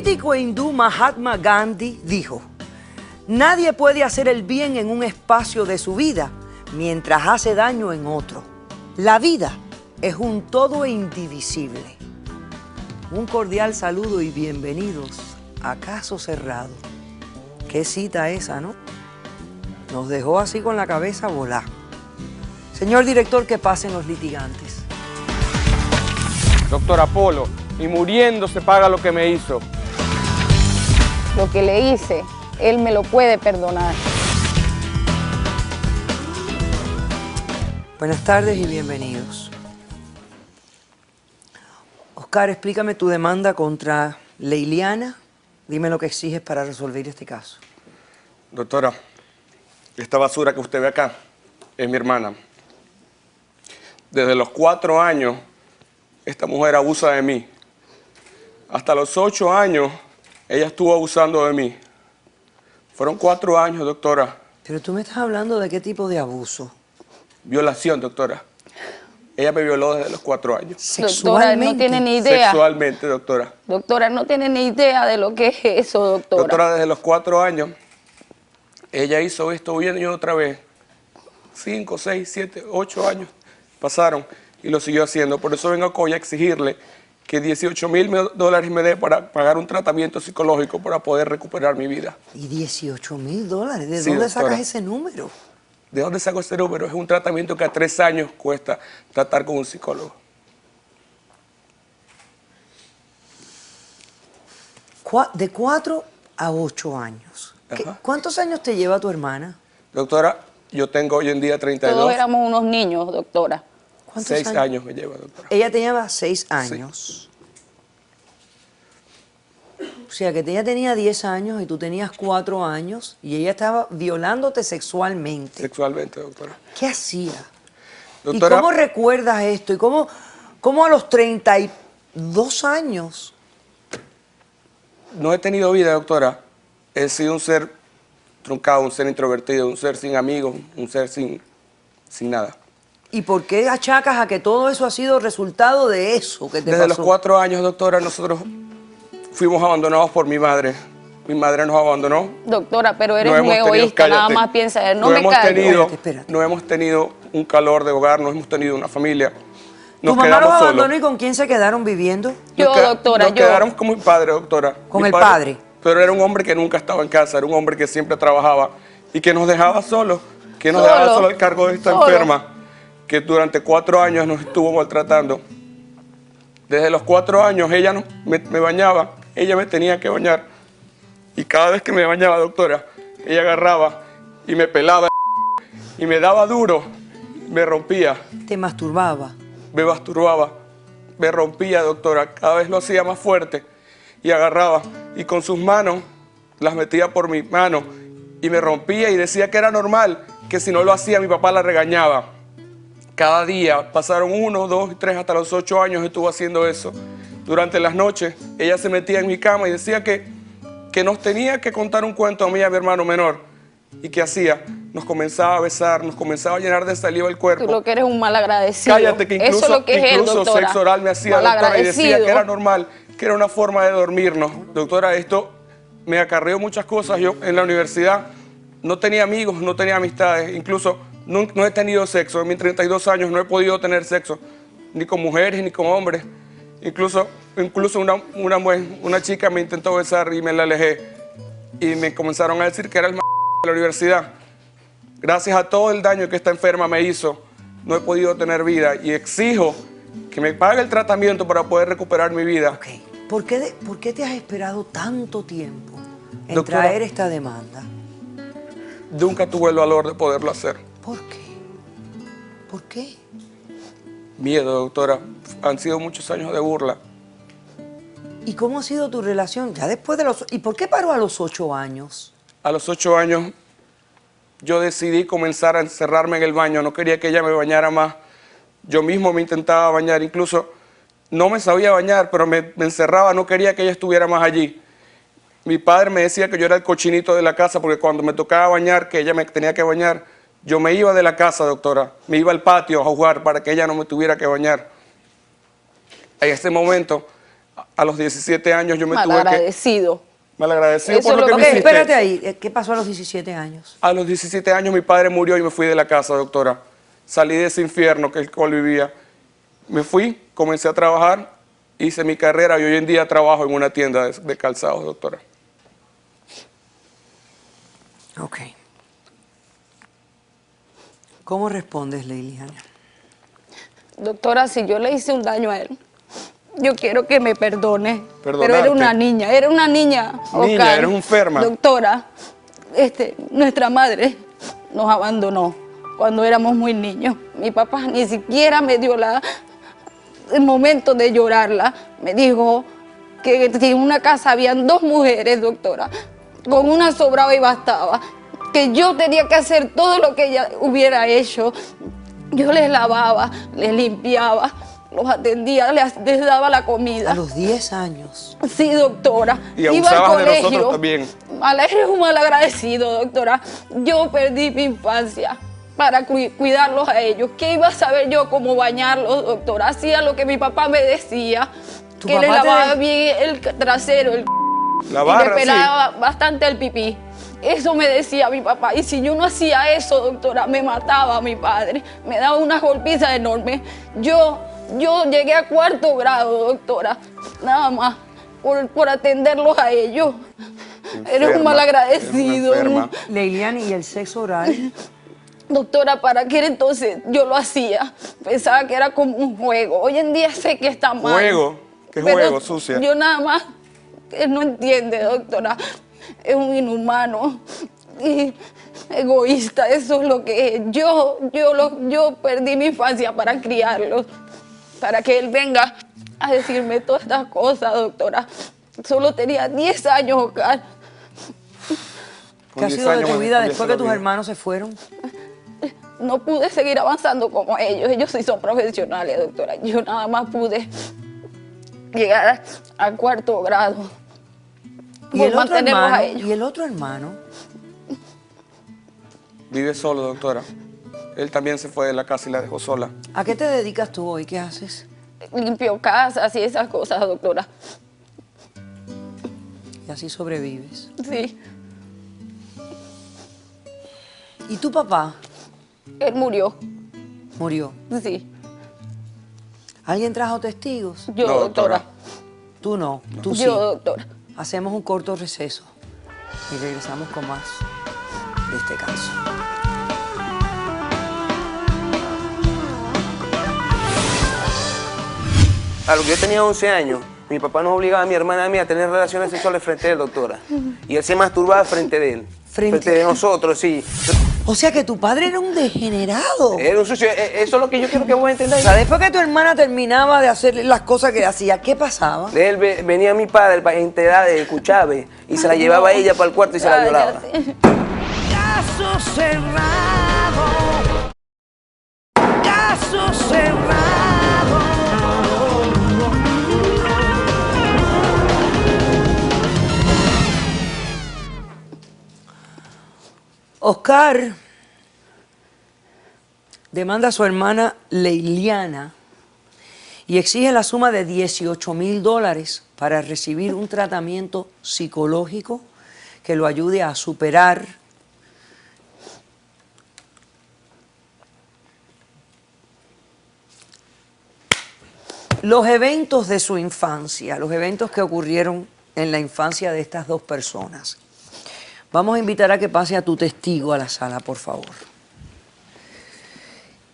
político hindú Mahatma Gandhi dijo: nadie puede hacer el bien en un espacio de su vida mientras hace daño en otro. La vida es un todo indivisible. Un cordial saludo y bienvenidos a Caso Cerrado. Qué cita esa, ¿no? Nos dejó así con la cabeza volada. Señor director, que pasen los litigantes. Doctor Apolo, y muriendo se paga lo que me hizo. Lo que le hice, él me lo puede perdonar. Buenas tardes y bienvenidos. Oscar, explícame tu demanda contra Leiliana. Dime lo que exiges para resolver este caso. Doctora, esta basura que usted ve acá es mi hermana. Desde los 4 años, esta mujer abusa de mí. Hasta los 8 años, ella estuvo abusando de mí. Fueron 4 años, doctora. Pero tú me estás hablando de qué tipo de abuso. Violación, doctora. Ella me violó desde los 4 años. Doctora, no tiene ni idea. Sexualmente, doctora. Doctora, no tiene ni idea de lo que es eso, doctora. Doctora, desde los 4 años, ella hizo esto una y otra vez. 5, 6, 7, 8 años pasaron y lo siguió haciendo. Por eso vengo hoy a exigirle que $18,000 me dé para pagar un tratamiento psicológico para poder recuperar mi vida. ¿Y $18,000? ¿De Sí, dónde doctora. sacas ese número? ¿De dónde saco ese número? Es un tratamiento que a 3 años cuesta tratar con un psicólogo. De 4 a 8 años. Ajá. ¿Cuántos años te lleva tu hermana? Doctora, yo tengo hoy en día 32. Todos éramos unos niños, doctora. ¿Cuántos 6 años me lleva, doctora. Ella te lleva 6 años. O sea, que ella tenía 10 años y tú tenías 4 años y ella estaba violándote sexualmente. Sexualmente, doctora. ¿Qué hacía? Doctora, ¿Y cómo recuerdas esto? ¿Y cómo a los 32 años? no he tenido vida, doctora. He sido un ser truncado, un ser introvertido, un ser sin amigos, un ser sin nada. ¿Y por qué achacas a que todo eso ha sido resultado de eso que te Desde pasó? los 4 años, doctora, nosotros fuimos abandonados por mi madre. Mi madre nos abandonó. Doctora, pero eres No un hemos tenido- egoísta, nada cállate. más piensa él. No No me hemos callo. tenido, Espérate. no hemos tenido un calor de hogar, no hemos tenido una familia. ¿Tu Nos mamá quedamos los solos. abandonó y con quién se quedaron viviendo? Yo, Nos queda- doctora, nos yo. quedamos con mi padre, doctora. ¿Con Mi el padre? Pero era un hombre que nunca estaba en casa, era un hombre que siempre trabajaba y que nos dejaba solos, que nos Solo. dejaba solo al cargo de esta Solo. enferma, que durante 4 años nos estuvo maltratando. Desde los 4 años ella me bañaba, ella me tenía que bañar. Y cada vez que me bañaba, doctora, ella agarraba y me pelaba y me daba duro, me rompía, Te masturbaba. me masturbaba, me rompía, doctora. Cada vez lo hacía más fuerte y agarraba y con sus manos las metía por mi mano y me rompía y decía que era normal, que si no lo hacía mi papá la regañaba. Cada día pasaron 1, 2 y 3 hasta los 8 años estuvo haciendo eso. Durante las noches ella se metía en mi cama y decía que nos tenía que contar un cuento a mí y a mi hermano menor. ¿Y qué hacía? Nos comenzaba a besar, nos comenzaba a llenar de saliva el cuerpo. Tú lo que eres un mal agradecido. Cállate, que incluso, Eso es lo que es él, incluso doctora. sexo oral me hacía, doctora, y Malagradecido. decía que era normal, que era una forma de dormirnos. Doctora, esto me acarreó muchas cosas. Yo en la universidad no tenía amigos, no tenía amistades, incluso no he tenido sexo. En mis 32 años no he podido tener sexo, ni con mujeres ni con hombres. Incluso una chica me intentó besar y me la alejé. Y me comenzaron a decir que era el de la universidad. Gracias a todo el daño que esta enferma me hizo, no he podido tener vida y exijo que me pague el tratamiento para poder recuperar mi vida. Ok. ¿Por qué te has esperado tanto tiempo en Doctora. traer esta demanda? Nunca tuve el valor de poderlo hacer. ¿Por qué? ¿Por qué? Miedo, doctora. Han sido muchos años de burla. ¿Y cómo ha sido tu relación ya después de los... ¿Y por qué paró a los 8 años? A los 8 años yo decidí comenzar a encerrarme en el baño. No quería que ella me bañara más. Yo mismo me intentaba bañar. Incluso no me sabía bañar, pero me encerraba. No quería que ella estuviera más allí. Mi padre me decía que yo era el cochinito de la casa porque cuando me tocaba bañar, que ella me tenía que bañar, yo me iba de la casa, doctora. Me iba al patio a jugar para que ella no me tuviera que bañar. En ese momento A los 17 años yo me tuve que... Malagradecido. Malagradecido Eso por lo es que lo me que- hiciste. Espérate ahí. ¿Qué pasó a los 17 años? A los 17 años mi padre murió y me fui de la casa, doctora. Salí de ese infierno que el cual vivía. Me fui, comencé a trabajar, hice mi carrera y hoy en día trabajo en una tienda de calzados, doctora. Ok. ¿Cómo respondes, Leiliana? Doctora, si yo le hice un daño a él, yo quiero que me perdone. Pero Perdonarte. era una niña, Niña, Oscar. eres enferma. Doctora, nuestra madre nos abandonó cuando éramos muy niños. Mi papá ni siquiera me dio el momento de llorarla. Me dijo que en una casa habían 2 mujeres, doctora, con una sobraba y bastaba, que yo tenía que hacer todo lo que ella hubiera hecho. Yo les lavaba, les limpiaba, los atendía, les daba la comida. A los 10 años. Sí, doctora. Y Iba al abusabas de colegio. nosotros también. Eres un malagradecido, doctora. Yo perdí mi infancia para cuidarlos a ellos. ¿Qué iba a saber yo cómo bañarlos, doctora? Hacía lo que mi papá me decía, ¿Tu que les papá te lavaba de- bien el trasero, La y barra, me pelaba bastante el pipí. Eso me decía mi papá. Y si yo no hacía eso, doctora, me mataba a mi padre. Me daba una golpiza enorme. Yo llegué a 4º grado, doctora. Nada más por atenderlos a ellos. Eres un Enferma, malagradecido. eres una enferma. Leiliana, ¿y el sexo oral? Doctora, para aquel entonces yo lo hacía. Pensaba que era como un juego. Hoy en día sé que está mal. ¿Juego? ¿Qué Pero juego, sucia? Yo nada más, él no entiende, doctora. Es un inhumano y egoísta, eso es lo que es. Yo perdí mi infancia para criarlos, para que él venga a decirme todas estas cosas, doctora. Solo tenía 10 años, Oscar. ¿Qué Con ha 10 sido de años tu me vida cambiaste después la que tus vida. hermanos se fueron? No pude seguir avanzando como ellos. Ellos sí son profesionales, doctora. Yo nada más pude llegar a 4º grado. ¿Y Por el otro mantenerlos hermano? a ellos. ¿Y el otro hermano? Vive solo, doctora. Él también se fue de la casa y la dejó sola. ¿A qué te dedicas tú hoy? ¿Qué haces? Limpio casas y esas cosas, doctora. Y así sobrevives. Sí, ¿Y tu papá él murió. murió? Sí, ¿Alguien trajo testigos? yo, No, doctora. doctora. Tú no, tú sí. Yo, doctora. Hacemos un corto receso y regresamos con más de este caso. A lo que yo tenía 11 años, mi papá nos obligaba a mi hermana y a mí a tener relaciones sexuales frente a él, doctora. Y él se masturbaba frente de él. ¿Frente? de nosotros, sí. O sea que tu padre era un degenerado. Era un sucio. Eso es lo que yo quiero que vos O entendáis. sea, después que tu hermana terminaba de hacer las cosas que hacía, ¿qué pasaba? De él venía mi padre para enterar, escuchaba y se la llevaba a ella para el cuarto y se la violaba. Cállate. Caso cerrado. Caso cerrado. Oscar demanda a su hermana Leiliana y exige la suma de $18,000 para recibir un tratamiento psicológico que lo ayude a superar los eventos de su infancia, los eventos que ocurrieron en la infancia de estas dos personas. Vamos a invitar a que pase a tu testigo a la sala, por favor.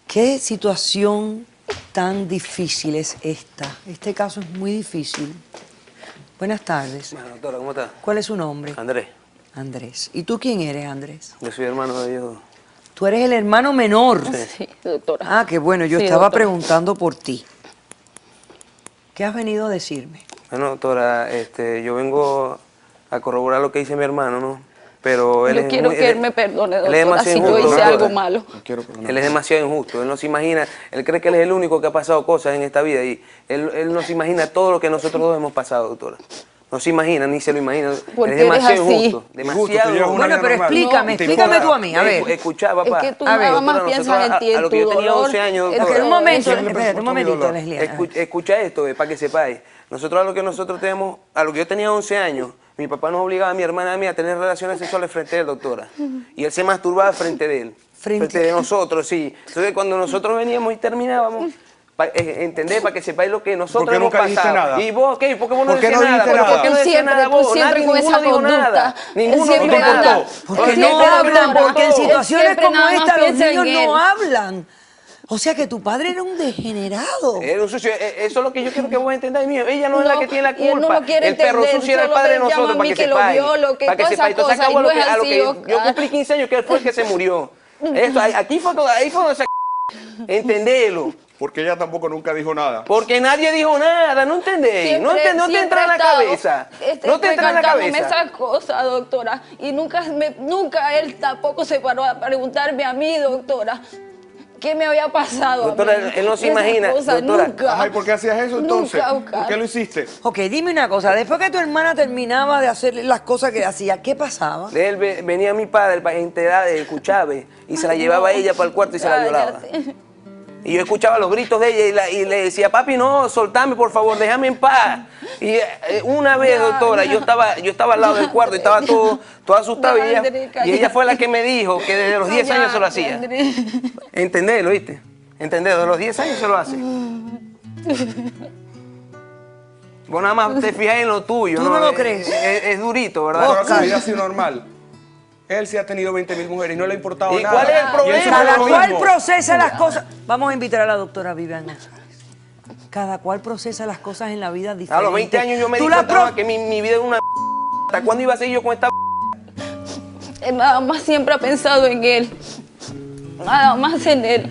¿Qué situación tan difícil es esta? Este caso es muy difícil. Buenas tardes. Bueno, doctora, ¿cómo está? ¿Cuál es su nombre? Andrés, Andrés. ¿Y tú quién eres, Andrés? yo soy hermano de ellos. Tú eres el hermano menor. Sí, doctora. Ah, qué bueno, yo Sí, estaba doctora. preguntando por ti. ¿Qué has venido a decirme? Bueno, doctora, yo vengo a corroborar lo que dice mi hermano, ¿no? Pero él Yo es quiero muy- que él él me perdone, él es doctora, demasiado si yo injusto, hice doctora. algo malo. No quiero perdonar. Él es demasiado injusto, él no se imagina, él cree que él es el único que ha pasado cosas en esta vida y él no se imagina todo lo que nosotros dos hemos pasado, doctora. No se imagina, ni se lo imagina. ¿Por Él qué es eres demasiado así? injusto, Injusto, demasiado tú llevas una Bueno, vida pero normal. explícame, No, te explícame importa. tú a mí, a ver. Escuchá, papá. Es que tú A ver, nada más doctora, piensas nosotros en ti, a en lo tu que yo tenía dolor. 12 años, en doctora. Ok, un todo momento, eso. Siempre espérate, un presentó mi momentito, dolor. Leslie. Escucha esto, para que sepáis. Nosotros tenemos, a lo que yo tenía 11 años, mi papá nos obligaba a mi hermana y a mí a tener relaciones sexuales frente a él, doctora. Y él se masturbaba frente de él. Frente de nosotros, sí. Entonces cuando nosotros veníamos y terminábamos, entender, para que sepáis lo que nosotros hemos pasado. Nada? ¿Y vos qué? ¿Por qué vos no ¿Por qué decís no nada? dijiste ¿Pero por qué no Tú decís siempre, nada tú vos? siempre Nadie, con ninguno esa dijo conducta. nada. Ninguno Siempre dijo anda- nada. Porque Él no siempre hablan, anda- porque en él situaciones siempre como nada más esta los piensa en niños él. no hablan. O sea que tu padre era un degenerado. Era un sucio. Eso es lo que yo quiero que vos entendáis, mío. Ella no es la que tiene la y él no culpa. lo quiere El perro entender, sucio era el solo padre de me llama nosotros, a para mí que que lo sepáis. violo, que Para que toda esa sepáis. Entonces cosa, acabo y no es a lo así, que yo Oscar. cumplí 15 años, que él fue el que se murió. Esto, aquí fue todo, ahí fue donde se... Entendelo. Porque ella tampoco nunca dijo nada. Porque nadie dijo nada, ¿no entendéis? No te entra en la cabeza. No te entra en la cabeza. Esas cosas, doctora. Y nunca él tampoco se paró a preguntarme a mí, doctora, qué me había pasado. Doctora, a mí. él no se Esas imagina, cosas, doctora. Nunca. Ajá, ¿y por qué hacías eso entonces? Nunca, Oscar. ¿Por qué lo hiciste? Ok, dime una cosa. Después que tu hermana terminaba de hacer las cosas que hacía, ¿qué pasaba? De él venía mi padre para enterar de Cuchave y se la llevaba a ella para el cuarto y se la violaba. Cállate. Y yo escuchaba los gritos de ella y le decía, papi, no, soltame, por favor, déjame en paz. Y una vez, doctora, yo estaba al lado del cuarto y estaba todo asustado Ya, y Andrés, cállate. ella fue la que me dijo que desde los 10 años se lo hacía. Andrés. ¿Entendés? ¿Lo viste? ¿Entendés? De los 10 años se lo hace. Vos nada más te fijas en lo tuyo, ¿Tú no lo crees? Es durito, ¿verdad? Pero su vida ha sido normal. Él sí ha tenido 20.000 mujeres y no le ha importado ¿Y nada. cuál es el problema? Y él Cada siempre lo cual mismo. procesa las cosas. Vamos a invitar a la doctora Vivian González. Cada cual procesa las cosas en la vida diferente. A los 20 años yo me di Tú la cuenta que mi vida es una... ¿Hasta cuándo iba a seguir yo con esta... Él nada más siempre ha pensado en él. Nada más en él.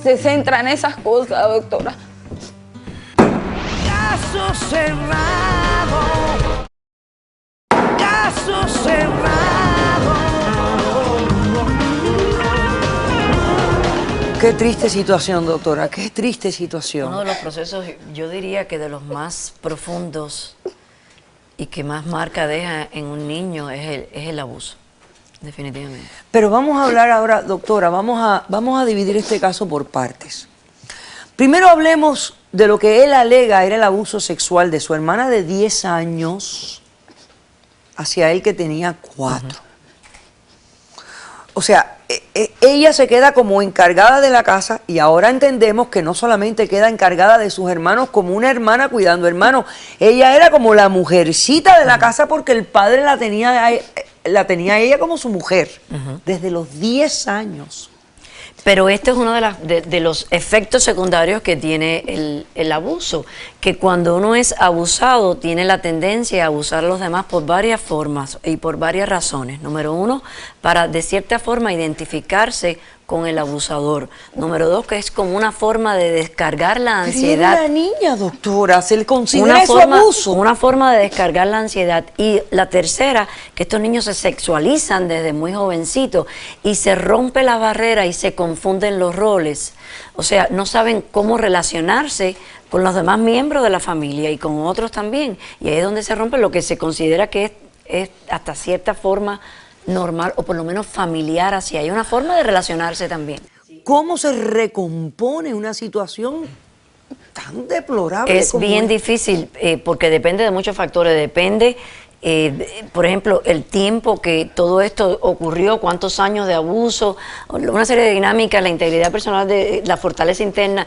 Se centra en esas cosas, doctora. Caso cerrado. Caso cerrado. Qué triste situación, doctora. Qué triste situación. Uno de los procesos, yo diría que de los más profundos y que más marca deja en un niño es el abuso, definitivamente. Pero vamos a hablar ahora, doctora, vamos a dividir este caso por partes. Primero hablemos de lo que él alega era el abuso sexual de su hermana de 10 años hacia él que tenía 4. O sea, ella se queda como encargada de la casa y ahora entendemos que no solamente queda encargada de sus hermanos como una hermana cuidando hermanos, ella era como la mujercita de la casa porque el padre la tenía a ella como su mujer desde los 10 años. Pero este es uno de los efectos secundarios que tiene el abuso, que cuando uno es abusado tiene la tendencia a abusar a los demás por varias formas y por varias razones. Número uno, para de cierta forma identificarse con el abusador. Número dos, que es como una forma de descargar la ansiedad. Pero era una niña, doctora, se le considera eso abuso. Una forma de descargar la ansiedad. Y la tercera, que estos niños se sexualizan desde muy jovencitos y se rompe la barrera y se confunden los roles. O sea, no saben cómo relacionarse con los demás miembros de la familia y con otros también. Y ahí es donde se rompe lo que se considera que es hasta cierta forma normal o por lo menos familiar hacia. Hay una forma de relacionarse también. ¿Cómo se recompone una situación tan deplorable? Es como bien esta? difícil porque depende de muchos factores. Depende, por ejemplo, el tiempo que todo esto ocurrió, cuántos años de abuso, una serie de dinámicas, la integridad personal, la fortaleza interna.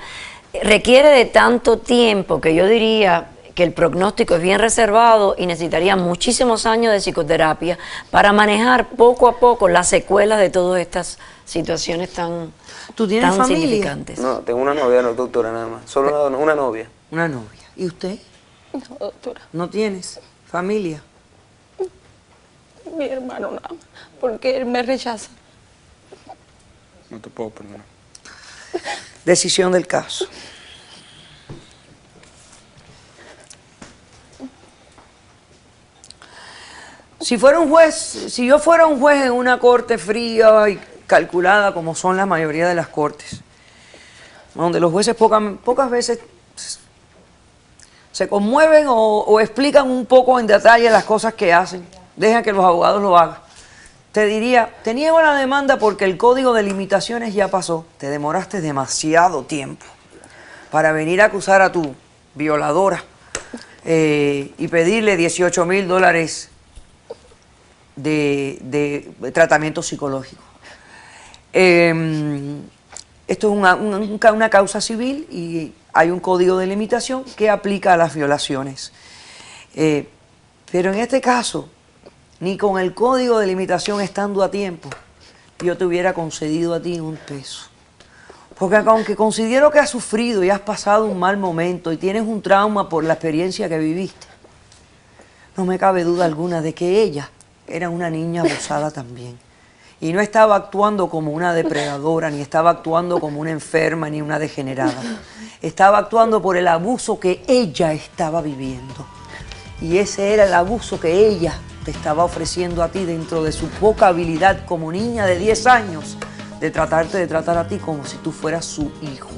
Requiere de tanto tiempo que yo diría que el pronóstico es bien reservado y necesitaría muchísimos años de psicoterapia para manejar poco a poco las secuelas de todas estas situaciones tan, ¿Tú tienes tan familia? significantes. No, tengo una novia, no, doctora, nada más. Solo una novia. Una novia. ¿Y usted? No, doctora. ¿No tienes familia? Mi hermano nada más. Porque él me rechaza. No te puedo perdonar. Decisión del caso. Si yo fuera un juez en una corte fría y calculada como son la mayoría de las cortes, donde los jueces pocas veces se conmueven o explican un poco en detalle las cosas que hacen, dejan que los abogados lo hagan, te diría, te niego la demanda porque el código de limitaciones ya pasó, te demoraste demasiado tiempo para venir a acusar a tu violadora y pedirle $18,000 de tratamiento psicológico. Esto es una causa civil y hay un código de limitación que aplica a las violaciones. Pero en este caso, ni con el código de limitación estando a tiempo, yo te hubiera concedido a ti un peso. Porque aunque considero que has sufrido y has pasado un mal momento y tienes un trauma por la experiencia que viviste, no me cabe duda alguna de que ella era una niña abusada también. Y no estaba actuando como una depredadora, ni estaba actuando como una enferma, ni una degenerada. Estaba actuando por el abuso que ella estaba viviendo. Y ese era el abuso que ella te estaba ofreciendo a ti dentro de su poca habilidad como niña de 10 años de tratarte de tratar a ti como si tú fueras su hijo.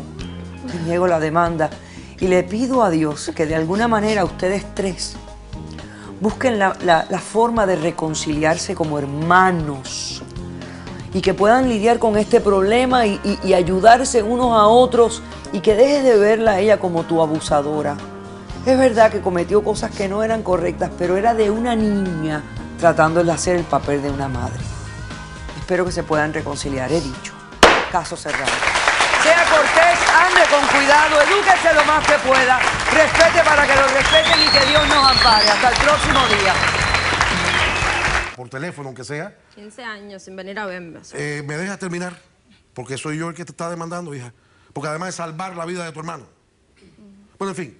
Te niego la demanda y le pido a Dios que de alguna manera ustedes tres busquen la forma de reconciliarse como hermanos y que puedan lidiar con este problema y ayudarse unos a otros y que dejes de verla a ella como tu abusadora. Es verdad que cometió cosas que no eran correctas, pero era de una niña tratando de hacer el papel de una madre. Espero que se puedan reconciliar, he dicho. Caso cerrado. Sea cortés, ande con cuidado, edúquese lo más que pueda, respete para que lo respeten y que Dios nos ampare. Hasta el próximo día. Por teléfono, aunque sea. 15 años sin venir a verme. ¿Me dejas terminar? Porque soy yo el que te está demandando, hija. Porque además es salvar la vida de tu hermano. Bueno, en fin.